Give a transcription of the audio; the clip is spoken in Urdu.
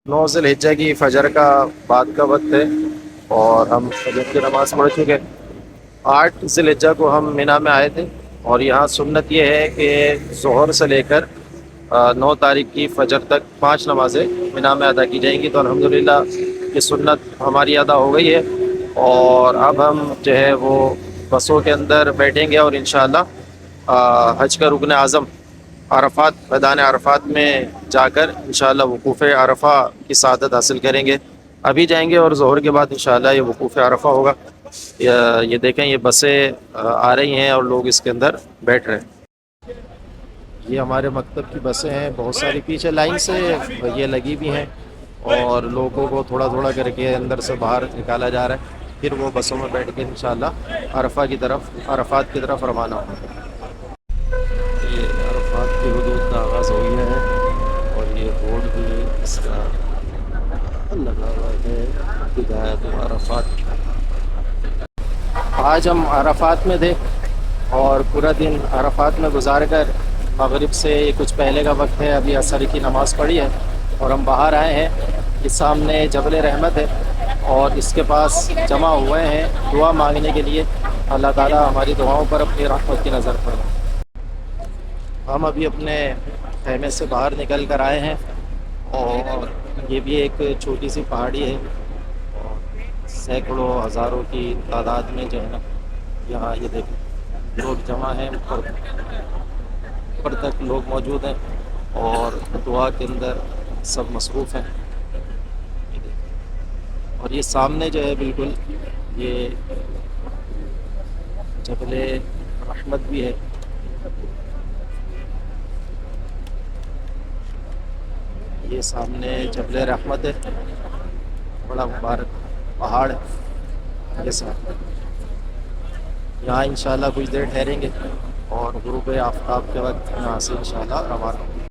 9 ذی الحجہ کی فجر کا بعد کا وقت ہے اور ہم فجر کی نماز پڑھ چکے۔ 8 ذی الحجہ کو ہم مینا میں آئے تھے اور یہاں سنت یہ ہے کہ ظہر سے لے کر 9 تاریخ کی فجر تک 5 نمازیں مینا میں ادا کی جائیں گی، تو الحمدللہ یہ سنت ہماری ادا ہو گئی ہے۔ اور اب ہم جو ہے وہ بسوں کے اندر بیٹھیں گے اور انشاءاللہ حج کا رکن اعظم عرفات، میدان عرفات میں جا کر انشاءاللہ وقوف عرفہ کی سعادت حاصل کریں گے۔ ابھی جائیں گے اور ظہر کے بعد انشاءاللہ یہ وقوف عرفہ ہوگا۔ یہ دیکھیں، یہ بسیں آ رہی ہیں اور لوگ اس کے اندر بیٹھ رہے ہیں۔ یہ ہمارے مکتب کی بسیں ہیں، بہت ساری پیچھے لائن سے یہ لگی بھی ہیں اور لوگوں کو تھوڑا تھوڑا کر کے اندر سے باہر نکالا جا رہا ہے، پھر وہ بسوں میں بیٹھ کے انشاءاللہ عرفات کی طرف روانہ ہوں۔ یہ عرفات کی حدود کا آغاز ہو گیا ہے اور یہ بورڈ بھی اس کا لگا ہوا ہے، ہدایت عرفات۔ آج ہم عرفات میں تھے اور پورا دن عرفات میں گزار کر مغرب سے کچھ پہلے کا وقت ہے، ابھی عصر کی نماز پڑھی ہے اور ہم باہر آئے ہیں۔ اس سامنے جبل رحمت ہے اور اس کے پاس جمع ہوئے ہیں دعا مانگنے کے لیے، اللہ تعالیٰ ہماری دعاؤں پر اپنی رحمت کی نظر فرمائے۔ ہم ابھی اپنے خیمے سے باہر نکل کر آئے ہیں اور یہ بھی ایک چھوٹی سی پہاڑی ہے اور سینکڑوں ہزاروں کی تعداد میں جو ہے نا یہاں یہ دیکھیں لوگ جمع ہیں، اوپر تک لوگ موجود ہیں اور دعا کے اندر سب مصروف ہیں۔ اور یہ سامنے جو ہے بالکل یہ جبل رحمت بھی ہے۔ یہ سامنے جبل رحمت ہے، بڑا مبارک پہاڑ ہے یہ سامنے۔ یہاں انشاءاللہ کچھ دیر ٹھہریں گے اور غروب آفتاب کے وقت یہاں سے انشاءاللہ روانہ ہوں گے۔